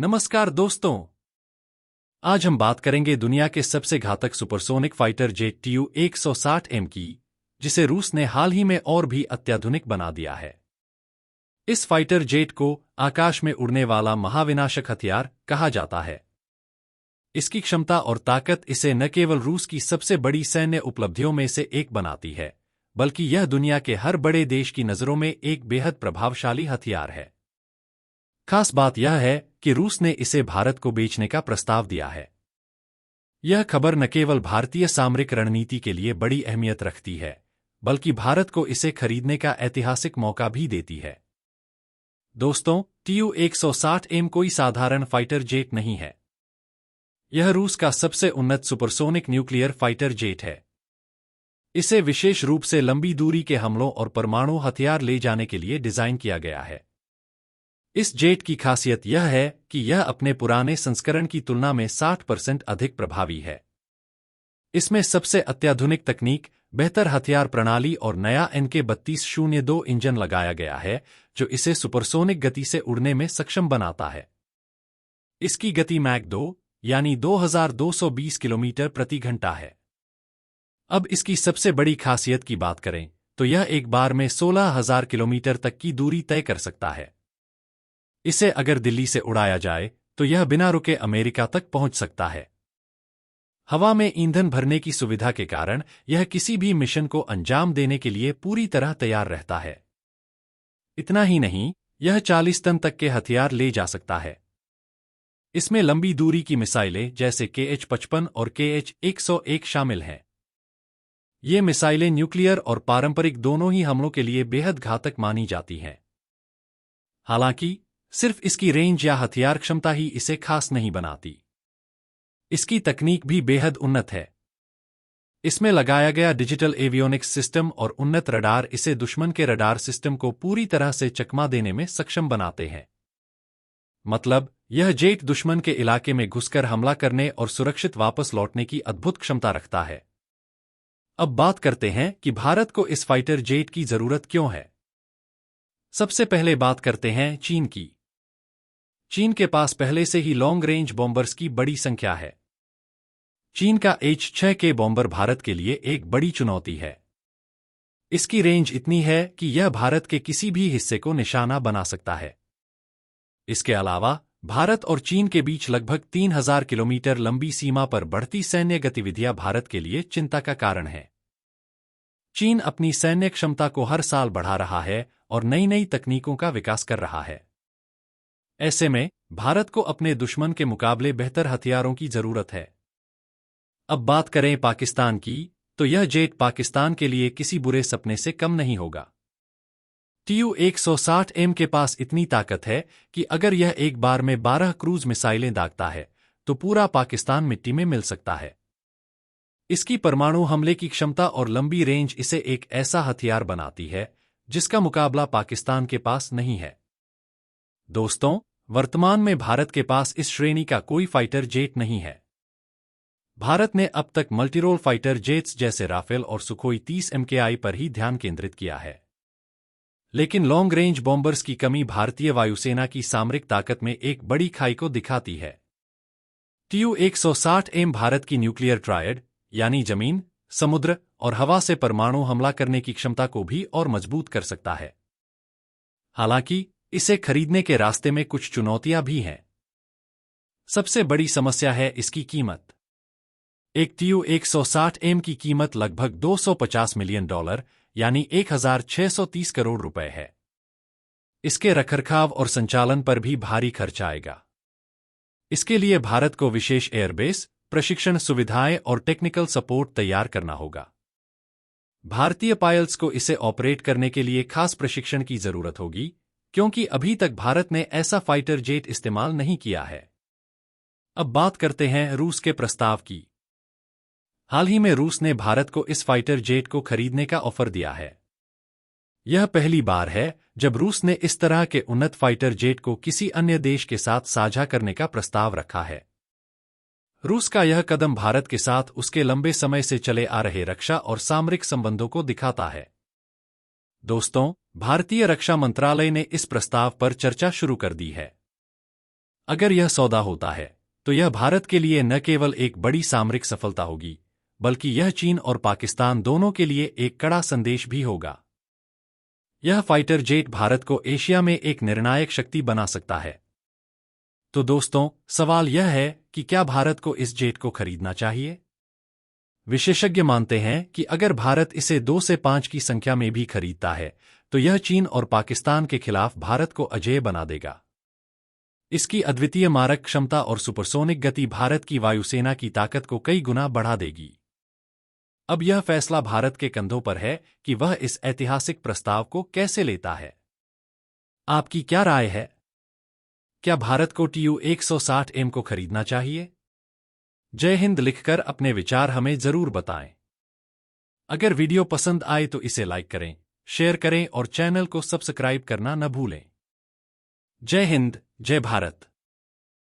नमस्कार दोस्तों। आज हम बात करेंगे दुनिया के सबसे घातक सुपरसोनिक फाइटर जेट Tu-160M की, जिसे रूस ने हाल ही में और भी अत्याधुनिक बना दिया है। इस फाइटर जेट को आकाश में उड़ने वाला महाविनाशक हथियार कहा जाता है। इसकी क्षमता और ताकत इसे न केवल रूस की सबसे बड़ी सैन्य उपलब्धियों में से एक बनाती है, बल्कि यह दुनिया के हर बड़े देश की नज़रों में एक बेहद प्रभावशाली हथियार है। खास बात यह है कि रूस ने इसे भारत को बेचने का प्रस्ताव दिया है। यह खबर न केवल भारतीय सामरिक रणनीति के लिए बड़ी अहमियत रखती है, बल्कि भारत को इसे खरीदने का ऐतिहासिक मौका भी देती है। दोस्तों, Tu-160M कोई साधारण फाइटर जेट नहीं है। यह रूस का सबसे उन्नत सुपरसोनिक न्यूक्लियर फाइटर जेट है। इसे विशेष रूप से लंबी दूरी के हमलों और परमाणु हथियार ले जाने के लिए डिजाइन किया गया है। इस जेट की खासियत यह है कि यह अपने पुराने संस्करण की तुलना में 60% अधिक प्रभावी है। इसमें सबसे अत्याधुनिक तकनीक, बेहतर हथियार प्रणाली और नया Nk-3202 इंजन लगाया गया है, जो इसे सुपरसोनिक गति से उड़ने में सक्षम बनाता है। इसकी गति मैक 2 यानी 2220 किलोमीटर प्रति घंटा है। अब इसकी सबसे बड़ी खासियत की बात करें तो यह एक बार में 16,000 किलोमीटर तक की दूरी तय कर सकता है। इसे अगर दिल्ली से उड़ाया जाए तो यह बिना रुके अमेरिका तक पहुंच सकता है। हवा में ईंधन भरने की सुविधा के कारण यह किसी भी मिशन को अंजाम देने के लिए पूरी तरह तैयार रहता है। इतना ही नहीं, यह 40 टन तक के हथियार ले जा सकता है। इसमें लंबी दूरी की मिसाइलें जैसे Kh-55 और Kh-101 शामिल हैं। ये मिसाइलें न्यूक्लियर और पारंपरिक दोनों ही हमलों के लिए बेहद घातक मानी जाती हैं। हालांकि सिर्फ इसकी रेंज या हथियार क्षमता ही इसे खास नहीं बनाती। इसकी तकनीक भी बेहद उन्नत है। इसमें लगाया गया डिजिटल एवियोनिक्स सिस्टम और उन्नत रडार इसे दुश्मन के रडार सिस्टम को पूरी तरह से चकमा देने में सक्षम बनाते हैं। मतलब, यह जेट दुश्मन के इलाके में घुसकर हमला करने और सुरक्षित वापस लौटने की अद्भुत क्षमता रखता है। अब बात करते हैं कि भारत को इस फाइटर जेट की जरूरत क्यों है। सबसे पहले बात करते हैं चीन की। चीन के पास पहले से ही लॉन्ग रेंज बॉम्बर्स की बड़ी संख्या है। चीन का H-6K बॉम्बर भारत के लिए एक बड़ी चुनौती है। इसकी रेंज इतनी है कि यह भारत के किसी भी हिस्से को निशाना बना सकता है। इसके अलावा भारत और चीन के बीच लगभग 3,000 किलोमीटर लंबी सीमा पर बढ़ती सैन्य गतिविधियां भारत के लिए चिंता का कारण है। चीन अपनी सैन्य क्षमता को हर साल बढ़ा रहा है और नई नई तकनीकों का विकास कर रहा है। ऐसे में भारत को अपने दुश्मन के मुकाबले बेहतर हथियारों की जरूरत है। अब बात करें पाकिस्तान की, तो यह जेट पाकिस्तान के लिए किसी बुरे सपने से कम नहीं होगा। Tu-160M के पास इतनी ताकत है कि अगर यह एक बार में 12 क्रूज मिसाइलें दागता है तो पूरा पाकिस्तान मिट्टी में मिल सकता है। इसकी परमाणु हमले की क्षमता और लंबी रेंज इसे एक ऐसा हथियार बनाती है जिसका मुकाबला पाकिस्तान के पास नहीं है। दोस्तों, वर्तमान में भारत के पास इस श्रेणी का कोई फाइटर जेट नहीं है। भारत ने अब तक मल्टीरोल फाइटर जेट्स जैसे राफेल और सुखोई 30 MKI पर ही ध्यान केंद्रित किया है। लेकिन लॉन्ग रेंज बॉम्बर्स की कमी भारतीय वायुसेना की सामरिक ताकत में एक बड़ी खाई को दिखाती है। Tu-160M भारत की न्यूक्लियर ट्रायड यानी जमीन, समुद्र और हवा से परमाणु हमला करने की क्षमता को भी और मजबूत कर सकता है। हालांकि इसे खरीदने के रास्ते में कुछ चुनौतियां भी हैं। सबसे बड़ी समस्या है इसकी कीमत। एक Tu-160M की कीमत लगभग $250 मिलियन यानी 1,630 करोड़ रुपए है। इसके रखरखाव और संचालन पर भी भारी खर्च आएगा। इसके लिए भारत को विशेष एयरबेस, प्रशिक्षण सुविधाएं और टेक्निकल सपोर्ट तैयार करना होगा। भारतीय पायलट्स को इसे ऑपरेट करने के लिए खास प्रशिक्षण की जरूरत होगी, क्योंकि अभी तक भारत ने ऐसा फाइटर जेट इस्तेमाल नहीं किया है। अब बात करते हैं रूस के प्रस्ताव की। हाल ही में रूस ने भारत को इस फाइटर जेट को खरीदने का ऑफर दिया है। यह पहली बार है जब रूस ने इस तरह के उन्नत फाइटर जेट को किसी अन्य देश के साथ साझा करने का प्रस्ताव रखा है। रूस का यह कदम भारत के साथ उसके लंबे समय से चले आ रहे रक्षा और सामरिक संबंधों को दिखाता है। दोस्तों, भारतीय रक्षा मंत्रालय ने इस प्रस्ताव पर चर्चा शुरू कर दी है। अगर यह सौदा होता है तो यह भारत के लिए न केवल एक बड़ी सामरिक सफलता होगी, बल्कि यह चीन और पाकिस्तान दोनों के लिए एक कड़ा संदेश भी होगा। यह फाइटर जेट भारत को एशिया में एक निर्णायक शक्ति बना सकता है। तो दोस्तों, सवाल यह है कि क्या भारत को इस जेट को खरीदना चाहिए? विशेषज्ञ मानते हैं कि अगर भारत इसे 2 से 5 की संख्या में भी खरीदता है तो यह चीन और पाकिस्तान के खिलाफ भारत को अजेय बना देगा। इसकी अद्वितीय मारक क्षमता और सुपरसोनिक गति भारत की वायुसेना की ताकत को कई गुना बढ़ा देगी। अब यह फैसला भारत के कंधों पर है कि वह इस ऐतिहासिक प्रस्ताव को कैसे लेता है। आपकी क्या राय है? क्या भारत को TU-160M को खरीदना चाहिए? जय हिंद लिखकर अपने विचार हमें जरूर बताएं। अगर वीडियो पसंद आए तो इसे लाइक करें, शेयर करें और चैनल को सब्सक्राइब करना न भूलें। जय हिंद, जय भारत।